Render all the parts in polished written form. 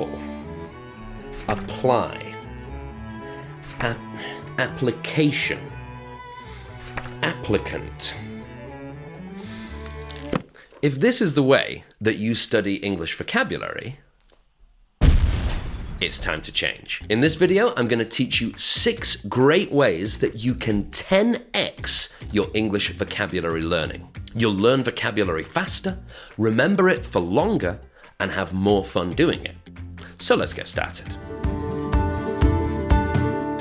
example, apply, application, applicant. If this is the way that you study English vocabulary, it's time to change. In this video, I'm going to teach you 6 great ways that you can 10x your English vocabulary learning. You'll learn vocabulary faster, remember it for longer, and have more fun doing it. So let's get started.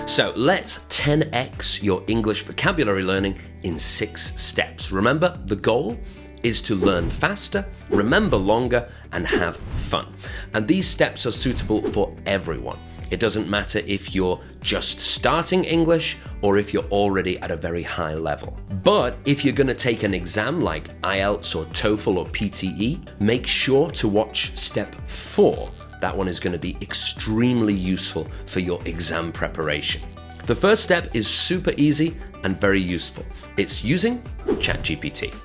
So let's 10x your English vocabulary learning in 6 steps. Remember, the goal is to learn faster, remember longer, and have fun. And these steps are suitable for everyone. It doesn't matter if you're just starting English or if you're already at a very high level. But if you're going to take an exam like IELTS or TOEFL or PTE, make sure to watch step 4. That one is going to be extremely useful for your exam preparation. The first step is super easy and very useful. It's using Chat GPT.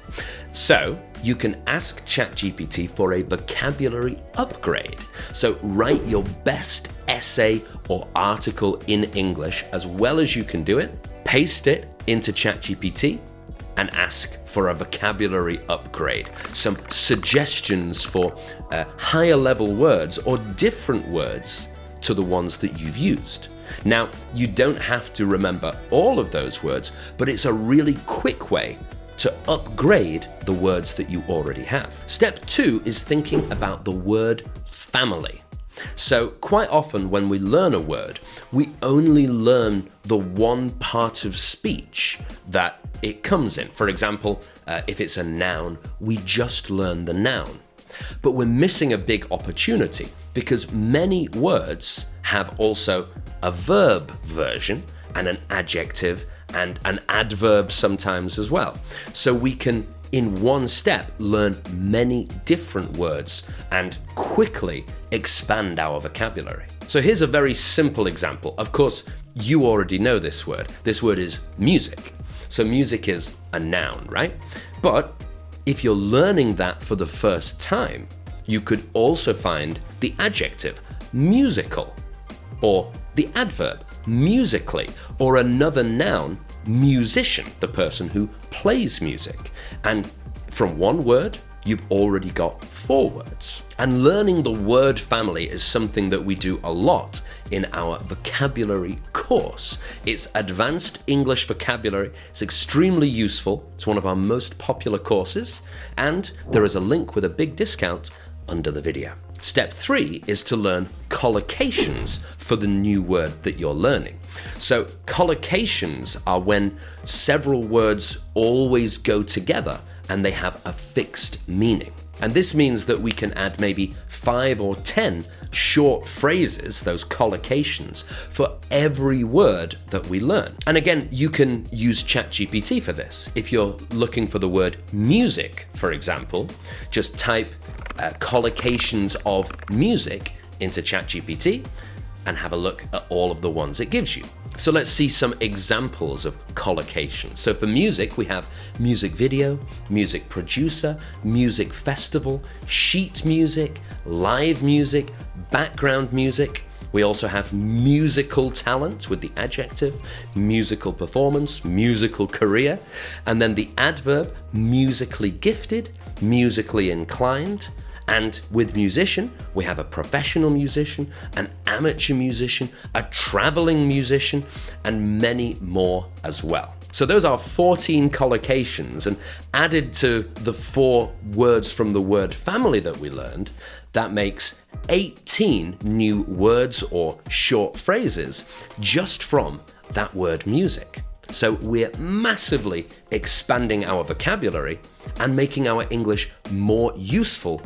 So you can ask Chat GPT for a vocabulary upgrade. So write your best essay or article in English as well as you can do it, paste it into Chat GPT, and ask for a vocabulary upgrade. Some suggestions for higher level words or different words to the ones that you've used. Now, you don't have to remember all of those words, but it's a really quick way to upgrade the words that you already have. Step 2 is thinking about the word family. So quite often when we learn a word, we only learn the one part of speech that it comes in. For example, if it's a noun, we just learn the noun. But we're missing a big opportunity because many words have also a verb version and an adjective and an adverb sometimes as well. So we can, in one step, learn many different words and quickly expand our vocabulary. So here's a very simple example. Of course, you already know this word. This word is music. So music is a noun, right? But if you're learning that for the first time, you could also find the adjective musical, or the adverb musically, or another noun, musician, the person who plays music. And from one word, you've already got 4 words. And learning the word family is something that we do a lot in our vocabulary course. It's advanced English vocabulary. It's extremely useful. It's one of our most popular courses. And there is a link with a big discount under the video. Step 3 is to learn collocations for the new word that you're learning. So collocations are when several words always go together and they have a fixed meaning. And this means that we can add maybe 5 or 10 short phrases, those collocations, for every word that we learn. And again, you can use Chat GPT for this. If you're looking for the word music, for example, just type collocations of music into Chat GPT and have a look at all of the ones it gives you. So let's see some examples of collocations. So for music, we have music video, music producer, music festival, sheet music, live music, background music. We also have musical talent with the adjective, musical performance, musical career, and then the adverb, musically gifted, musically inclined. And with musician, we have a professional musician, an amateur musician, a traveling musician, and many more as well. So those are 14 collocations, and added to the 4 words from the word family that we learned, that makes 18 new words or short phrases just from that word music. So we're massively expanding our vocabulary and making our English more useful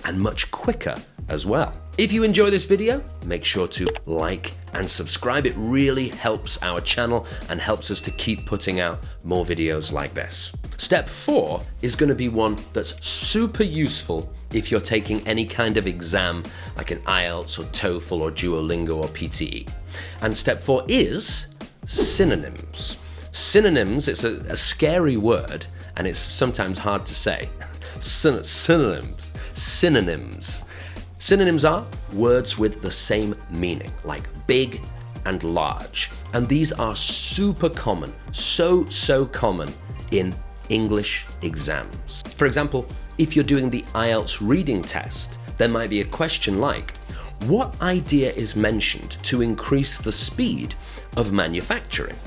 and much quicker as well. If you enjoy this video, make sure to like and subscribe. It really helps our channel and helps us to keep putting out more videos like this. Step 4 is going to be one that's super useful if you're taking any kind of exam like an IELTS or TOEFL or Duolingo or PTE. And step 4 is synonyms. Synonyms, it's a scary word and it's sometimes hard to say. Synonyms. Synonyms are words with the same meaning, like big and large. And these are super common, so common in English exams. For example, if you're doing the IELTS reading test, there might be a question like, what idea is mentioned to increase the speed of manufacturing?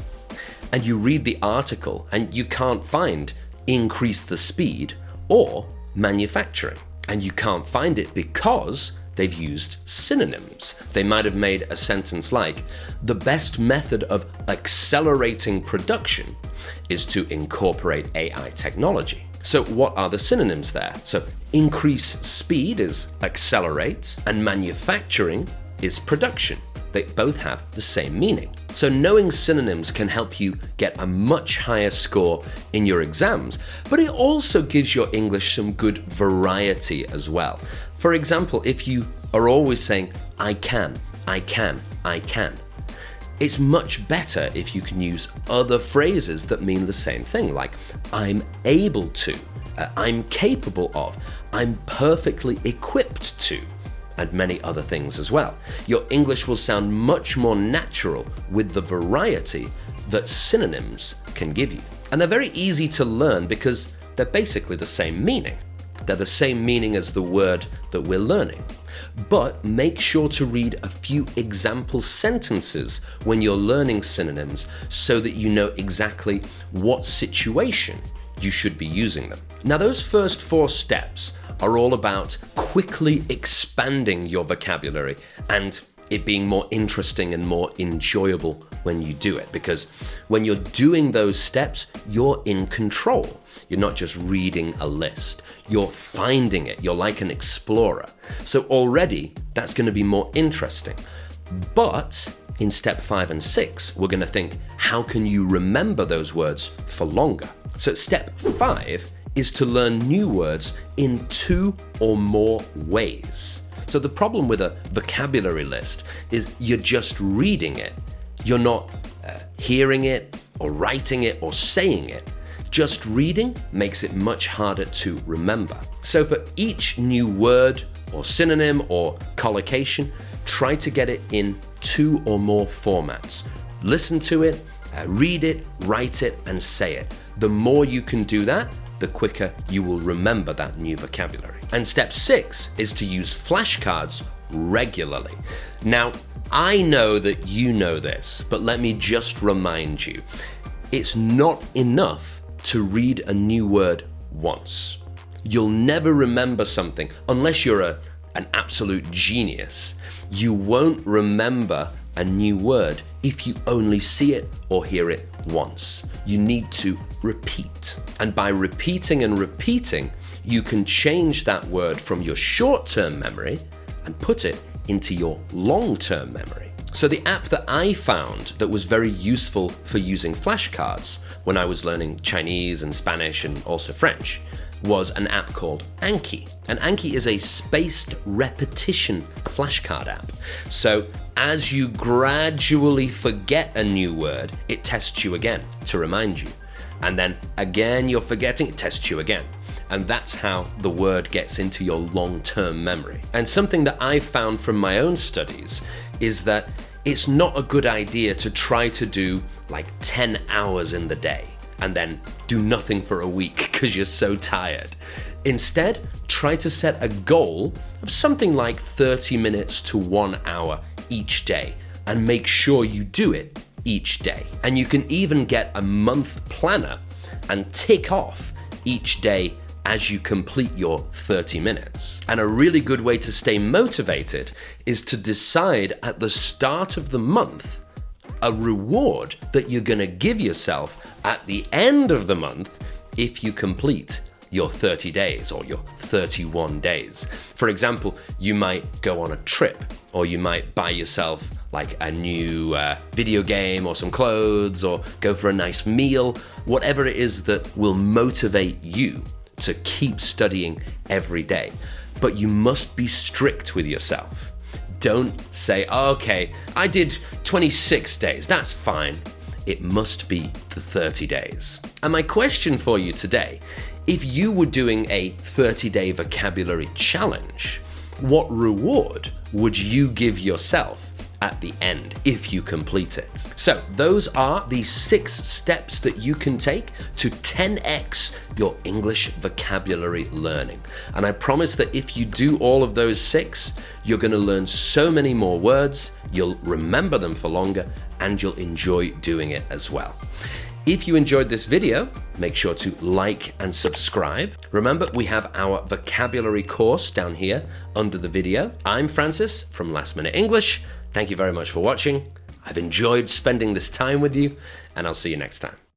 And you read the article and you can't find increase the speed or manufacturing. And you can't find it because they've used synonyms. They might have made a sentence like, the best method of accelerating production is to incorporate AI technology. So what are the synonyms there? So increase speed is accelerate, and manufacturing is production. They both have the same meaning. So knowing synonyms can help you get a much higher score in your exams, but it also gives your English some good variety as well. For example, if you are always saying, I can, it's much better if you can use other phrases that mean the same thing, like I'm able to, I'm capable of, I'm perfectly equipped to, and many other things as well. Your English will sound much more natural with the variety that synonyms can give you. And they're very easy to learn because they're basically the same meaning. They're the same meaning as the word that we're learning. But make sure to read a few example sentences when you're learning synonyms so that you know exactly what situation you should be using them. Now, those first 4 steps are all about quickly expanding your vocabulary and it being more interesting and more enjoyable when you do it. Because when you're doing those steps, you're in control. You're not just reading a list. You're finding it. You're like an explorer. So already that's going to be more interesting. But in step 5 and 6, we're going to think, how can you remember those words for longer? So step 5 is to learn new words in 2 or more ways. So the problem with a vocabulary list is you're just reading it. You're not hearing it or writing it or saying it. Just reading makes it much harder to remember. So for each new word or synonym or collocation, try to get it in 2 or more formats. Listen to it, read it, write it, and say it. The more you can do that, the quicker you will remember that new vocabulary. And step 6 is to use flashcards regularly. Now, I know that you know this, but let me just remind you, it's not enough to read a new word once. You'll never remember something unless you're an absolute genius. You won't remember a new word if you only see it or hear it once. You need to repeat. And by repeating and repeating, you can change that word from your short-term memory and put it into your long-term memory. So the app that I found that was very useful for using flashcards when I was learning Chinese and Spanish and also French was an app called Anki. And Anki is a spaced repetition flashcard app. So as you gradually forget a new word, it tests you again to remind you. And then again, you're forgetting, it tests you again. And that's how the word gets into your long-term memory. And something that I've found from my own studies is that it's not a good idea to try to do like 10 hours in the day and then do nothing for a week because you're so tired. Instead, try to set a goal of something like 30 minutes to 1 hour each day and make sure you do it each day. And you can even get a month planner and tick off each day as you complete your 30 minutes. And a really good way to stay motivated is to decide at the start of the month a reward that you're gonna give yourself at the end of the month if you complete your 30 days or your 31 days. For example, you might go on a trip, or you might buy yourself like a new video game or some clothes, or go for a nice meal, whatever it is that will motivate you to keep studying every day. But you must be strict with yourself. Don't say, okay, I did 26 days, that's fine. It must be the 30 days. And my question for you today, if you were doing a 30-day vocabulary challenge, What reward would you give yourself at the end if you complete it? So those are the 6 steps that you can take to 10x your English vocabulary learning. And I promise that if you do all of those 6, you're going to learn so many more words, you'll remember them for longer, and you'll enjoy doing it as well. If you enjoyed this video, make sure to like and subscribe. Remember, we have our vocabulary course down here under the video. I'm Francis from Last Minute English. Thank you very much for watching. I've enjoyed spending this time with you, and I'll see you next time.